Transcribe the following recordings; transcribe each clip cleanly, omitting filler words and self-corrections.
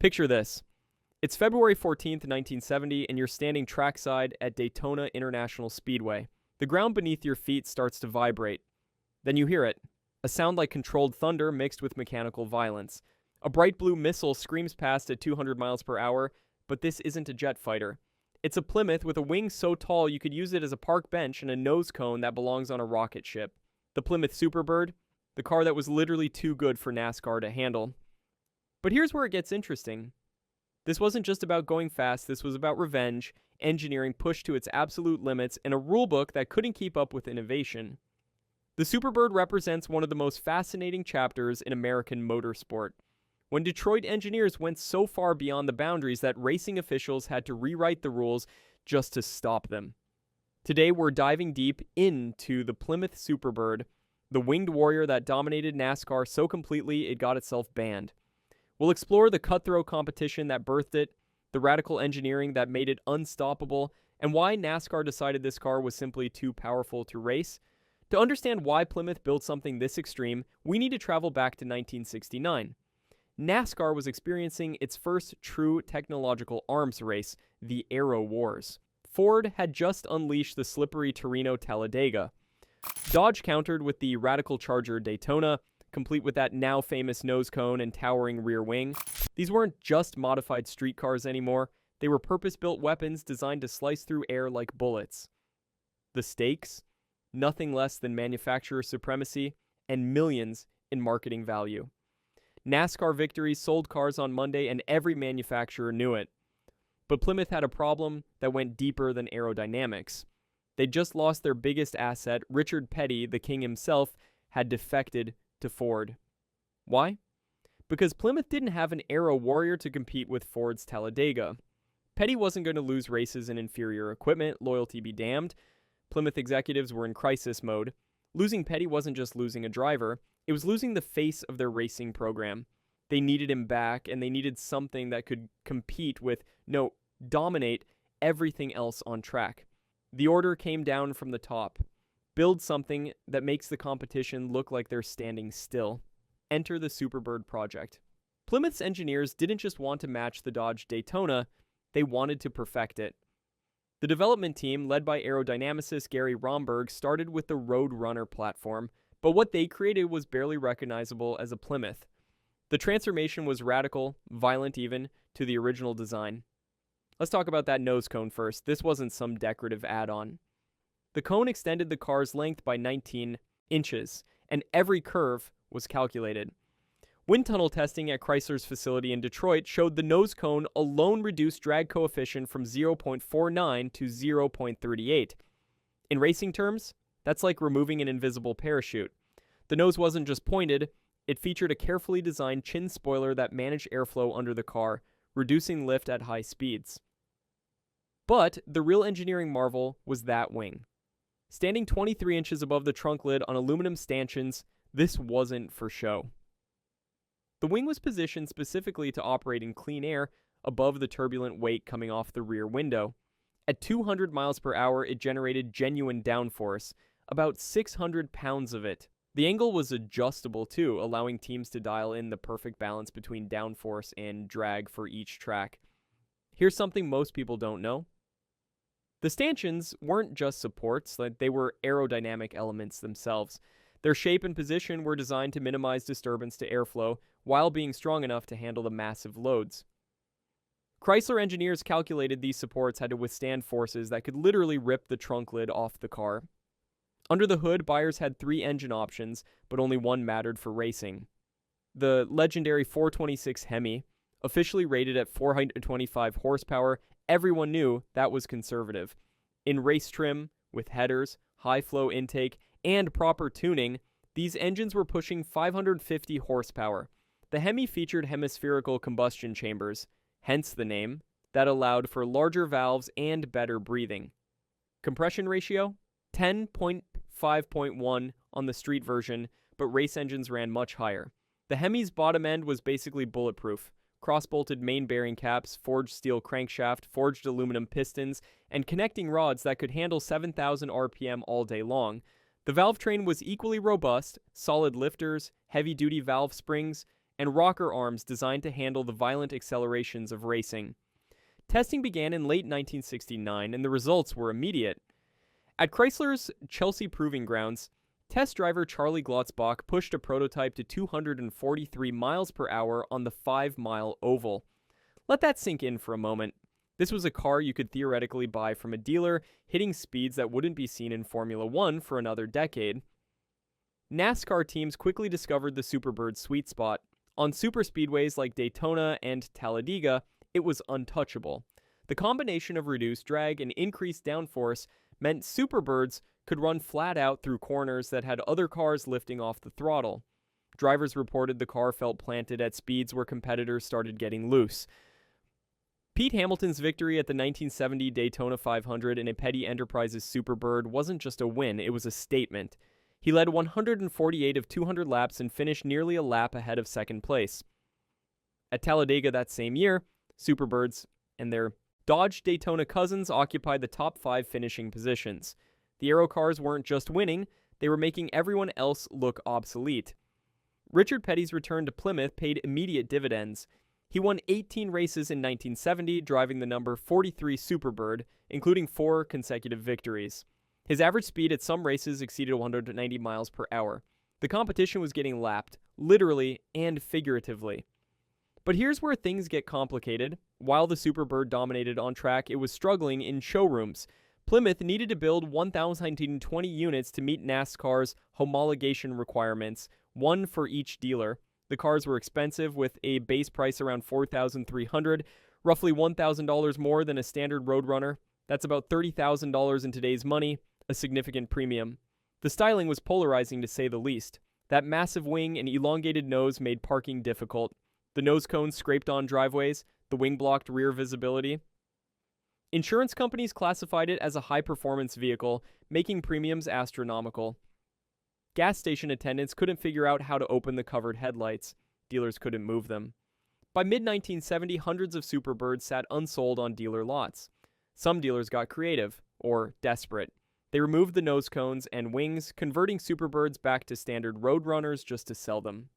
Picture this. It's February 14th, 1970, and you're standing trackside at Daytona International Speedway. The ground beneath your feet starts to vibrate. Then you hear it. A sound like controlled thunder mixed with mechanical violence. A bright blue missile screams past at 200 miles per hour, but this isn't a jet fighter. It's a Plymouth with a wing so tall you could use it as a park bench and a nose cone that belongs on a rocket ship. The Plymouth Superbird, the car that was literally too good for NASCAR to handle. But here's where it gets interesting. This wasn't just about going fast, this was about revenge, engineering pushed to its absolute limits, and a rulebook that couldn't keep up with innovation. The Superbird represents one of the most fascinating chapters in American motorsport, when Detroit engineers went so far beyond the boundaries that racing officials had to rewrite the rules just to stop them. Today we're diving deep into the Plymouth Superbird, the winged warrior that dominated NASCAR so completely it got itself banned. We'll explore the cutthroat competition that birthed it, the radical engineering that made it unstoppable, and why NASCAR decided this car was simply too powerful to race. To understand why Plymouth built something this extreme, we need to travel back to 1969. NASCAR was experiencing its first true technological arms race, the Aero Wars. Ford had just unleashed the slippery Torino Talladega. Dodge countered with the radical Charger Daytona, complete with that now famous nose cone and towering rear wing. These weren't just modified street cars anymore, they were purpose-built weapons designed to slice through air like bullets. The stakes? Nothing less than manufacturer supremacy and millions in marketing value. NASCAR victories sold cars on Monday and every manufacturer knew it. But Plymouth had a problem that went deeper than aerodynamics. They'd just lost their biggest asset. Richard Petty, the king himself, had defected to Ford. Why? Because Plymouth didn't have an Aero Warrior to compete with Ford's Talladega. Petty wasn't going to lose races in inferior equipment, loyalty be damned. Plymouth executives were in crisis mode. Losing Petty wasn't just losing a driver, it was losing the face of their racing program. They needed him back, and they needed something that could compete with, no, dominate everything else on track. The order came down from the top. Build something that makes the competition look like they're standing still. Enter the Superbird project. Plymouth's engineers didn't just want to match the Dodge Daytona, they wanted to perfect it. The development team, led by aerodynamicist Gary Romberg, started with the Roadrunner platform, but what they created was barely recognizable as a Plymouth. The transformation was radical, violent even, to the original design. Let's talk about that nose cone first. This wasn't some decorative add-on. The cone extended the car's length by 19 inches, and every curve was calculated. Wind tunnel testing at Chrysler's facility in Detroit showed the nose cone alone reduced drag coefficient from 0.49 to 0.38. In racing terms, that's like removing an invisible parachute. The nose wasn't just pointed, it featured a carefully designed chin spoiler that managed airflow under the car, reducing lift at high speeds. But the real engineering marvel was that wing. Standing 23 inches above the trunk lid on aluminum stanchions, this wasn't for show. The wing was positioned specifically to operate in clean air above the turbulent weight coming off the rear window. At 200 miles per hour, it generated genuine downforce, about 600 pounds of it. The angle was adjustable too, allowing teams to dial in the perfect balance between downforce and drag for each track. Here's something most people don't know. The stanchions weren't just supports, they were aerodynamic elements themselves. Their shape and position were designed to minimize disturbance to airflow while being strong enough to handle the massive loads. Chrysler engineers calculated these supports had to withstand forces that could literally rip the trunk lid off the car. Under the hood, buyers had 3 engine options, but only one mattered for racing. The legendary 426 Hemi, officially rated at 425 horsepower, everyone knew that was conservative. In race trim, with headers, high flow intake, and proper tuning, these engines were pushing 550 horsepower. The Hemi featured hemispherical combustion chambers, hence the name, that allowed for larger valves and better breathing. Compression ratio? 10.5.1 on the street version, but race engines ran much higher. The Hemi's bottom end was basically bulletproof. Cross-bolted main bearing caps, forged steel crankshaft, forged aluminum pistons, and connecting rods that could handle 7,000 RPM all day long. The valve train was equally robust, solid lifters, heavy-duty valve springs, and rocker arms designed to handle the violent accelerations of racing. Testing began in late 1969, and the results were immediate. At Chrysler's Chelsea Proving Grounds, test driver Charlie Glotzbach pushed a prototype to 243 miles per hour on the 5-mile oval. Let that sink in for a moment. This was a car you could theoretically buy from a dealer, hitting speeds that wouldn't be seen in Formula One for another decade. NASCAR teams quickly discovered the Superbird's sweet spot. On superspeedways like Daytona and Talladega, it was untouchable. The combination of reduced drag and increased downforce meant Superbirds could run flat out through corners that had other cars lifting off the throttle. Drivers reported the car felt planted at speeds where competitors started getting loose. Pete Hamilton's victory at the 1970 Daytona 500 in a Petty Enterprises Superbird wasn't just a win, it was a statement. He led 148 of 200 laps and finished nearly a lap ahead of second place. At Talladega that same year, Superbirds and their Dodge Daytona cousins occupied the top 5 finishing positions. The Aero cars weren't just winning, they were making everyone else look obsolete. Richard Petty's return to Plymouth paid immediate dividends. He won 18 races in 1970, driving the number 43 Superbird, including 4 consecutive victories. His average speed at some races exceeded 190 miles per hour. The competition was getting lapped, literally and figuratively. But here's where things get complicated. While the Superbird dominated on track, it was struggling in showrooms. Plymouth needed to build 1,020 units to meet NASCAR's homologation requirements, one for each dealer. The cars were expensive, with a base price around $4,300, roughly $1,000 more than a standard Roadrunner. That's about $30,000 in today's money, a significant premium. The styling was polarizing to say the least. That massive wing and elongated nose made parking difficult. The nose cones scraped on driveways, the wing blocked rear visibility. Insurance companies classified it as a high-performance vehicle, making premiums astronomical. Gas station attendants couldn't figure out how to open the covered headlights. Dealers couldn't move them. By mid-1970, hundreds of Superbirds sat unsold on dealer lots. Some dealers got creative, or desperate. They removed the nose cones and wings, converting Superbirds back to standard Roadrunners just to sell them.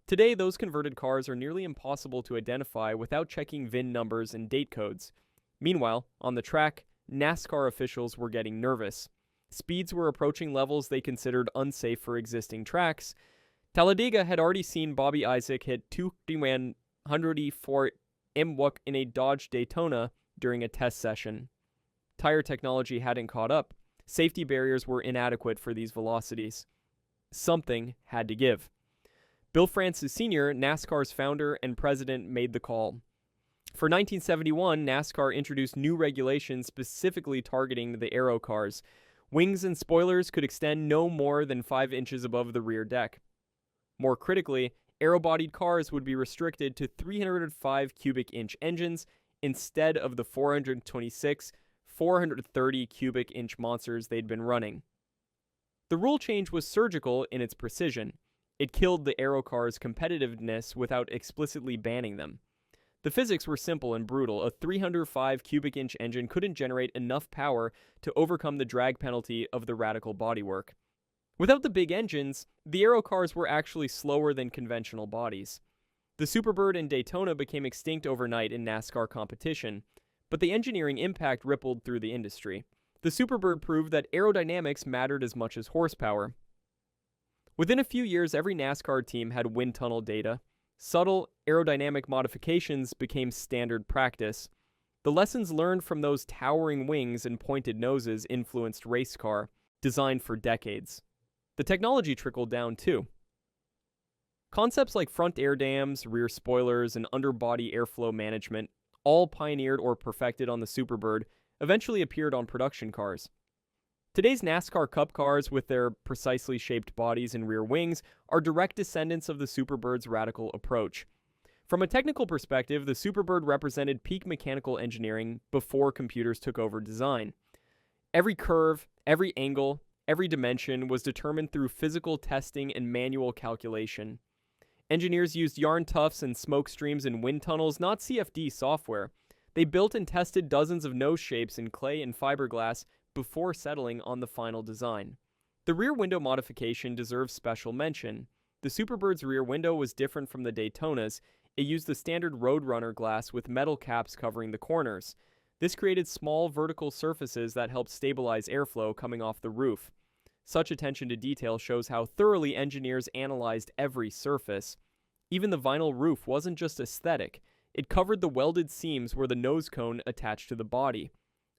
Today, those converted cars are nearly impossible to identify without checking VIN numbers and date codes. Meanwhile, on the track, NASCAR officials were getting nervous. Speeds were approaching levels they considered unsafe for existing tracks. Talladega had already seen Bobby Isaac hit 2,104 m/h in a Dodge Daytona during a test session. Tire technology hadn't caught up. Safety barriers were inadequate for these velocities. Something had to give. Bill Francis Sr., NASCAR's founder and president, made the call. For 1971, NASCAR introduced new regulations specifically targeting the Aero cars. Wings and spoilers could extend no more than 5 inches above the rear deck. More critically, aero-bodied cars would be restricted to 305 cubic inch engines instead of the 426, 430 cubic inch monsters they'd been running. The rule change was surgical in its precision. It killed the Aero cars' competitiveness without explicitly banning them. The physics were simple and brutal. A 305 cubic inch engine couldn't generate enough power to overcome the drag penalty of the radical bodywork. Without the big engines, the Aero cars were actually slower than conventional bodies. The Superbird and Daytona became extinct overnight in NASCAR competition, but the engineering impact rippled through the industry. The Superbird proved that aerodynamics mattered as much as horsepower. Within a few years, every NASCAR team had wind tunnel data. Subtle aerodynamic modifications became standard practice. The lessons learned from those towering wings and pointed noses influenced race car, designed for decades. The technology trickled down too. Concepts like front air dams, rear spoilers, and underbody airflow management, all pioneered or perfected on the Superbird, eventually appeared on production cars. Today's NASCAR Cup cars, with their precisely shaped bodies and rear wings, are direct descendants of the Superbird's radical approach. From a technical perspective, the Superbird represented peak mechanical engineering before computers took over design. Every curve, every angle, every dimension was determined through physical testing and manual calculation. Engineers used yarn tufts and smoke streams in wind tunnels, not CFD software. They built and tested dozens of nose shapes in clay and fiberglass before settling on the final design. The rear window modification deserves special mention. The Superbird's rear window was different from the Daytona's. It used the standard Roadrunner glass with metal caps covering the corners. This created small vertical surfaces that helped stabilize airflow coming off the roof. Such attention to detail shows how thoroughly engineers analyzed every surface. Even the vinyl roof wasn't just aesthetic. It covered the welded seams where the nose cone attached to the body.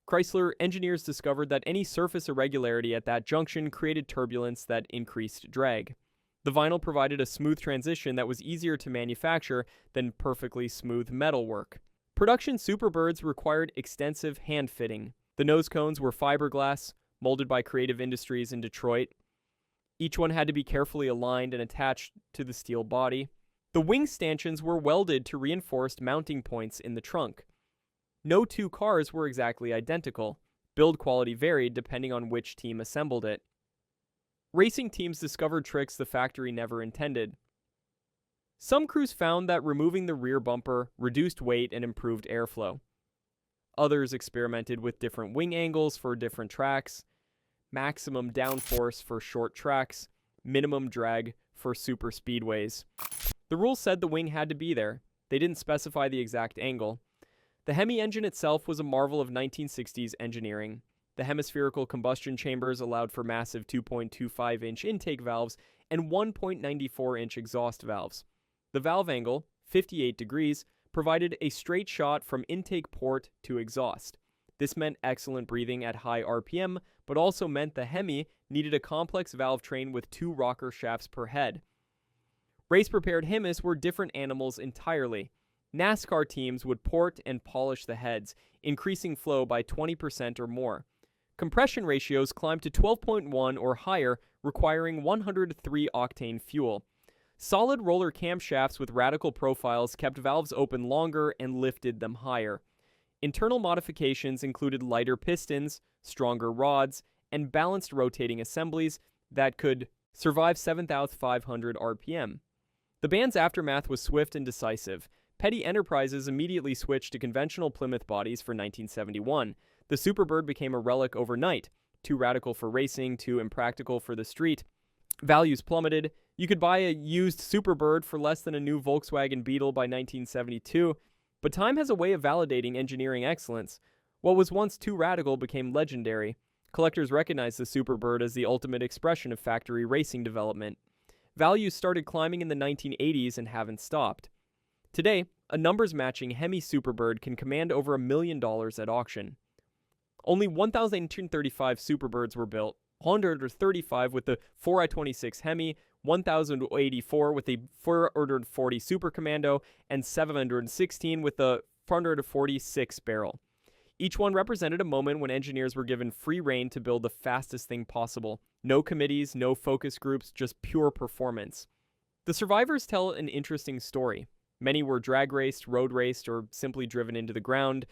Chrysler engineers discovered that any surface irregularity at that junction created turbulence that increased drag. The vinyl provided a smooth transition that was easier to manufacture than perfectly smooth metalwork. Production Superbirds required extensive hand fitting. The nose cones were fiberglass, molded by Creative Industries in Detroit. Each one had to be carefully aligned and attached to the steel body. The wing stanchions were welded to reinforced mounting points in the trunk. No two cars were exactly identical. Build quality varied depending on which team assembled it. Racing teams discovered tricks the factory never intended. Some crews found that removing the rear bumper reduced weight and improved airflow. Others experimented with different wing angles for different tracks, maximum downforce for short tracks, minimum drag for super speedways. The rules said the wing had to be there. They didn't specify the exact angle. The Hemi engine itself was a marvel of 1960s engineering. The hemispherical combustion chambers allowed for massive 2.25-inch intake valves and 1.94-inch exhaust valves. The valve angle, 58 degrees, provided a straight shot from intake port to exhaust. This meant excellent breathing at high RPM, but also meant the Hemi needed a complex valve train with 2 rocker shafts per head. Race-prepared Hemis were different animals entirely. NASCAR teams would port and polish the heads, increasing flow by 20% or more. Compression ratios climbed to 12.1 or higher, requiring 103-octane fuel. Solid roller camshafts with radical profiles kept valves open longer and lifted them higher. Internal modifications included lighter pistons, stronger rods, and balanced rotating assemblies that could survive 7,500 RPM. The band's aftermath was swift and decisive. Petty Enterprises immediately switched to conventional Plymouth bodies for 1971. The Superbird became a relic overnight. Too radical for racing, too impractical for the street. Values plummeted. You could buy a used Superbird for less than a new Volkswagen Beetle by 1972. But time has a way of validating engineering excellence. What was once too radical became legendary. Collectors recognized the Superbird as the ultimate expression of factory racing development. Values started climbing in the 1980s and haven't stopped. Today, a numbers-matching Hemi Superbird can command over $1 million at auction. Only 1,235 Superbirds were built, 135 with the 4i26 Hemi, 1,084 with the 440 Super Commando, and 716 with the 446 barrel. Each one represented a moment when engineers were given free rein to build the fastest thing possible. No committees, no focus groups, just pure performance. The survivors tell an interesting story. Many were drag raced, road raced, or simply driven into the ground.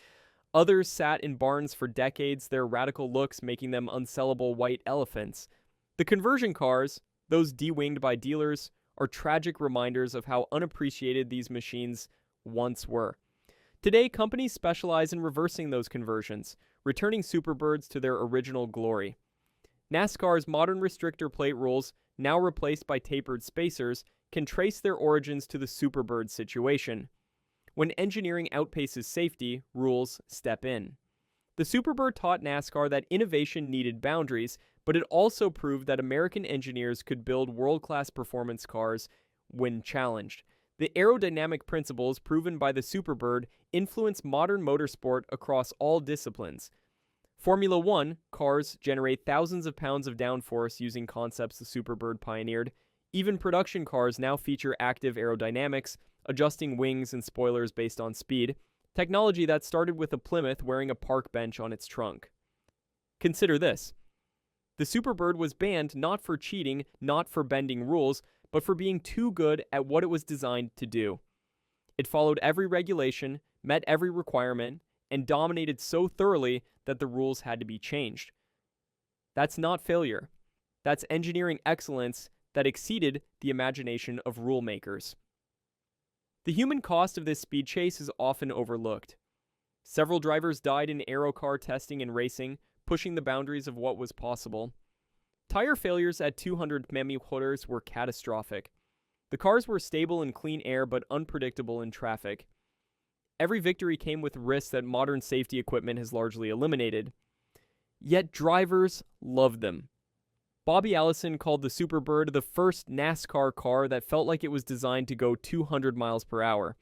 Others sat in barns for decades, their radical looks making them unsellable white elephants. The conversion cars, those de-winged by dealers, are tragic reminders of how unappreciated these machines once were. Today, companies specialize in reversing those conversions, returning Superbirds to their original glory. NASCAR's modern restrictor plate rules, now replaced by tapered spacers, can trace their origins to the Superbird situation. When engineering outpaces safety, rules step in. The Superbird taught NASCAR that innovation needed boundaries, but it also proved that American engineers could build world-class performance cars when challenged. The aerodynamic principles proven by the Superbird influence modern motorsport across all disciplines. Formula One cars generate thousands of pounds of downforce using concepts the Superbird pioneered. Even production cars now feature active aerodynamics, adjusting wings and spoilers based on speed, technology that started with a Plymouth wearing a park bench on its trunk. Consider this. The Superbird was banned not for cheating, not for bending rules, but for being too good at what it was designed to do. It followed every regulation, met every requirement, and dominated so thoroughly that the rules had to be changed. That's not failure. That's engineering excellence that exceeded the imagination of rule makers. The human cost of this speed chase is often overlooked. Several drivers died in aero car testing and racing, pushing the boundaries of what was possible. Tire failures at 200 mm were catastrophic. The cars were stable in clean air but unpredictable in traffic. Every victory came with risks that modern safety equipment has largely eliminated. Yet drivers loved them. Bobby Allison called the Superbird the first NASCAR car that felt like it was designed to go 200 miles per hour.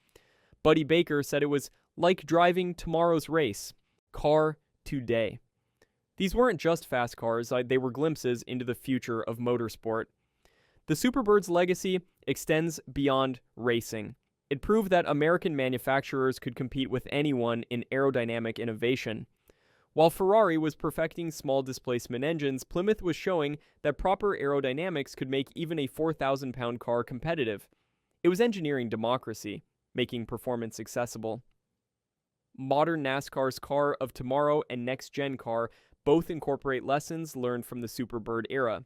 Buddy Baker said it was like driving tomorrow's race. Car today. These weren't just fast cars, they were glimpses into the future of motorsport. The Superbird's legacy extends beyond racing. It proved that American manufacturers could compete with anyone in aerodynamic innovation. While Ferrari was perfecting small displacement engines, Plymouth was showing that proper aerodynamics could make even a 4,000-pound car competitive. It was engineering democracy, making performance accessible. Modern NASCAR's car of tomorrow and next-gen car both incorporate lessons learned from the Superbird era.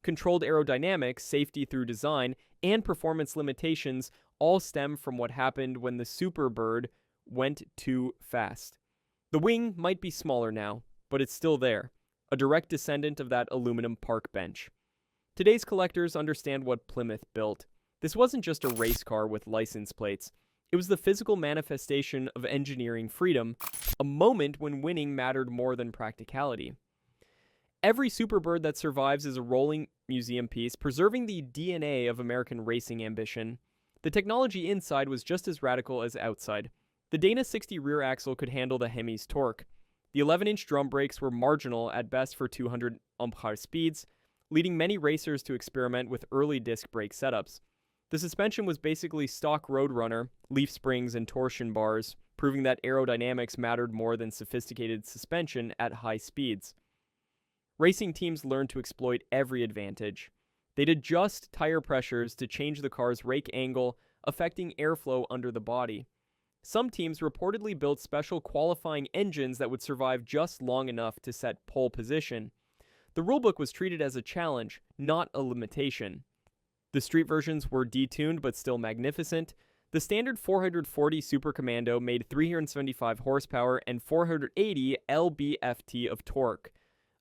Controlled aerodynamics, safety through design, and performance limitations all stem from what happened when the Superbird went too fast. The wing might be smaller now, but it's still there, a direct descendant of that aluminum park bench. Today's collectors understand what Plymouth built. This wasn't just a race car with license plates. It was the physical manifestation of engineering freedom, a moment when winning mattered more than practicality. Every Superbird that survives is a rolling museum piece, preserving the DNA of American racing ambition. The technology inside was just as radical as outside. The Dana 60 rear axle could handle the Hemi's torque. The 11-inch drum brakes were marginal at best for 200 mph speeds, leading many racers to experiment with early disc brake setups. The suspension was basically stock Roadrunner, leaf springs, and torsion bars, proving that aerodynamics mattered more than sophisticated suspension at high speeds. Racing teams learned to exploit every advantage. They'd adjust tire pressures to change the car's rake angle, affecting airflow under the body. Some teams reportedly built special qualifying engines that would survive just long enough to set pole position. The rulebook was treated as a challenge, not a limitation. The street versions were detuned but still magnificent. The standard 440 Super Commando made 375 horsepower and 480 lb-ft of torque,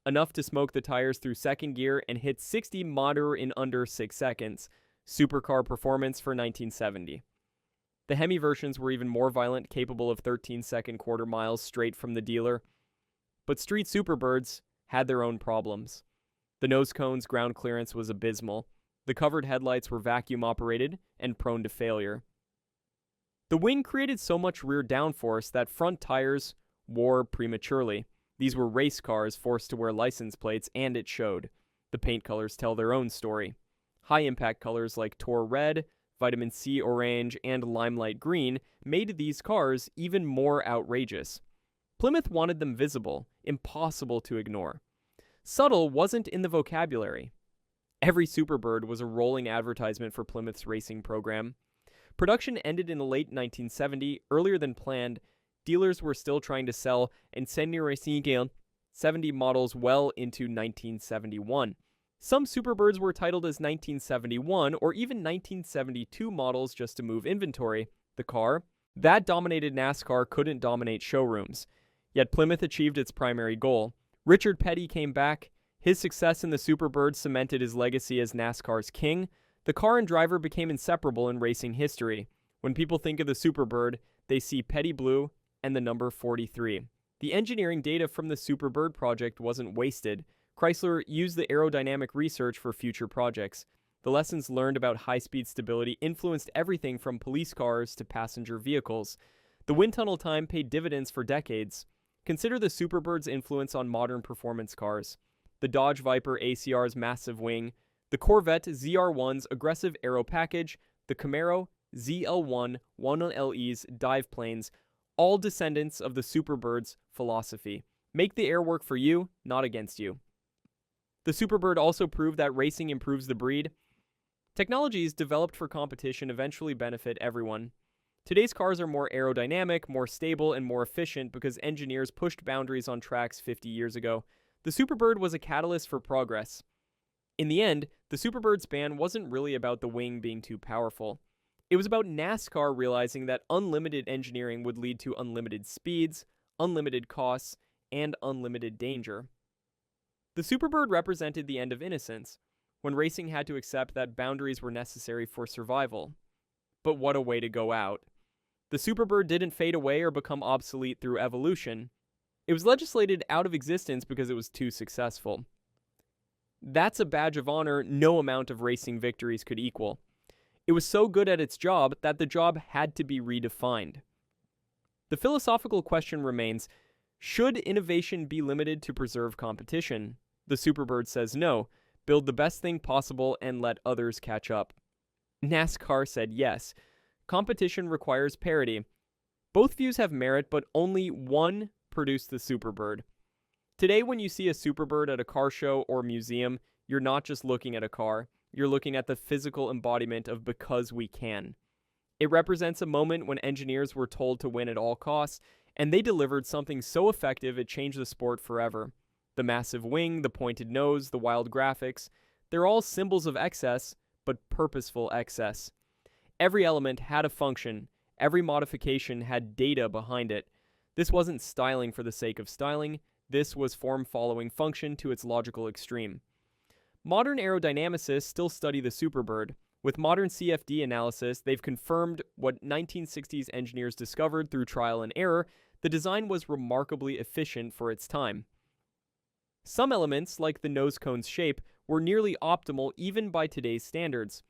enough to smoke the tires through second gear and hit 60 mph in under 6 seconds. Supercar performance for 1970. The Hemi versions were even more violent, capable of 13-second quarter miles straight from the dealer. But street Superbirds had their own problems. The nose cone's ground clearance was abysmal. The covered headlights were vacuum-operated and prone to failure. The wing created so much rear downforce that front tires wore prematurely. These were race cars forced to wear license plates, and it showed. The paint colors tell their own story. High-impact colors like Tor Red, Vitamin C Orange, and Limelight Green made these cars even more outrageous. Plymouth wanted them visible, impossible to ignore. Subtle wasn't in the vocabulary. Every Superbird was a rolling advertisement for Plymouth's racing program. Production ended in the late 1970, earlier than planned. Dealers were still trying to sell Insignia Racing 70 models well into 1971. Some Superbirds were titled as 1971 or even 1972 models just to move inventory. The car that dominated NASCAR couldn't dominate showrooms. Yet Plymouth achieved its primary goal. Richard Petty came back. His success in the Superbird cemented his legacy as NASCAR's king. The car and driver became inseparable in racing history. When people think of the Superbird, they see Petty Blue and the number 43. The engineering data from the Superbird project wasn't wasted. Chrysler used the aerodynamic research for future projects. The lessons learned about high-speed stability influenced everything from police cars to passenger vehicles. The wind tunnel time paid dividends for decades. Consider the Superbird's influence on modern performance cars. The Dodge Viper ACR's massive wing, the Corvette ZR1's aggressive aero package, the Camaro ZL1 11LE's dive planes, all descendants of the Superbird's philosophy. Make the air work for you, not against you. The Superbird also proved that racing improves the breed. Technologies developed for competition eventually benefit everyone. Today's cars are more aerodynamic, more stable, and more efficient because engineers pushed boundaries on tracks 50 years ago. The Superbird was a catalyst for progress. In the end, the Superbird's ban wasn't really about the wing being too powerful. It was about NASCAR realizing that unlimited engineering would lead to unlimited speeds, unlimited costs, and unlimited danger. The Superbird represented the end of innocence. when racing had to accept that boundaries were necessary for survival. But what a way to go out. The Superbird didn't fade away or become obsolete through evolution. It was legislated out of existence because it was too successful. That's a badge of honor no amount of racing victories could equal. It was so good at its job that the job had to be redefined. The philosophical question remains, should innovation be limited to preserve competition? The Superbird says no, build the best thing possible and let others catch up. NASCAR said yes, competition requires parity. Both views have merit, but only one produced the Superbird. Today, when you see a Superbird at a car show or museum, you're not just looking at a car, you're looking at the physical embodiment of because we can. It represents a moment when engineers were told to win at all costs, and they delivered something so effective it changed the sport forever. The massive wing, the pointed nose, the wild graphics, they're all symbols of excess, but purposeful excess. Every element had a function, every modification had data behind it. This wasn't styling for the sake of styling, this was form-following function to its logical extreme. Modern aerodynamicists still study the Superbird. With modern CFD analysis, they've confirmed what 1960s engineers discovered through trial and error. The design was remarkably efficient for its time. Some elements, like the nose cone's shape, were nearly optimal even by today's standards.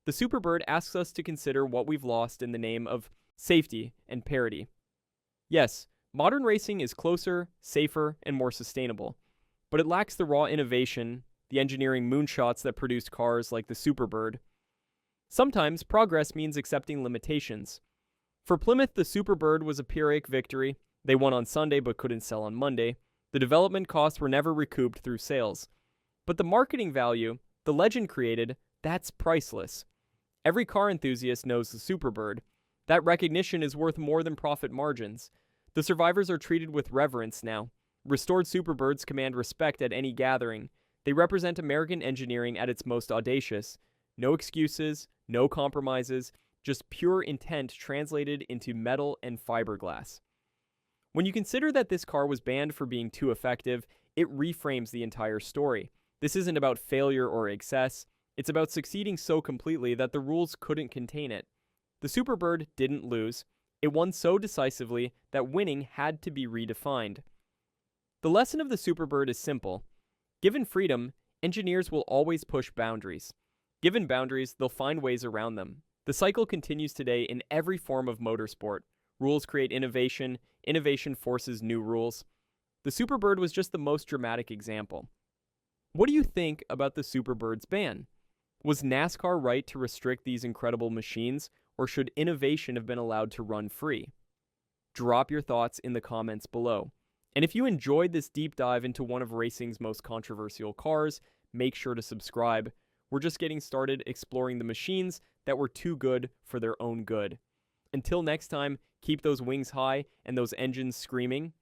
The Superbird asks us to consider what we've lost in the name of safety and parity. Yes, modern racing is closer, safer, and more sustainable, but it lacks the raw innovation, the engineering moonshots that produced cars like the Superbird. Sometimes progress means accepting limitations. For Plymouth, the Superbird was a Pyrrhic victory. They won on Sunday but couldn't sell on Monday. The development costs were never recouped through sales. But the marketing value, the legend created, that's priceless. Every car enthusiast knows the Superbird. That recognition is worth more than profit margins. The survivors are treated with reverence now. Restored Superbirds command respect at any gathering. They represent American engineering at its most audacious. No excuses, no compromises, just pure intent translated into metal and fiberglass. When you consider that this car was banned for being too effective, it reframes the entire story. This isn't about failure or excess. It's about succeeding so completely that the rules couldn't contain it. The Superbird didn't lose. It won so decisively that winning had to be redefined. The lesson of the Superbird is simple. Given freedom, engineers will always push boundaries. Given boundaries, they'll find ways around them. The cycle continues today in every form of motorsport. Rules create innovation, innovation forces new rules. The Superbird was just the most dramatic example. What do you think about the Superbird's ban? Was NASCAR right to restrict these incredible machines, or should innovation have been allowed to run free? Drop your thoughts in the comments below. And if you enjoyed this deep dive into one of racing's most controversial cars, make sure to subscribe. We're just getting started exploring the machines that were too good for their own good. Until next time, keep those wings high and those engines screaming.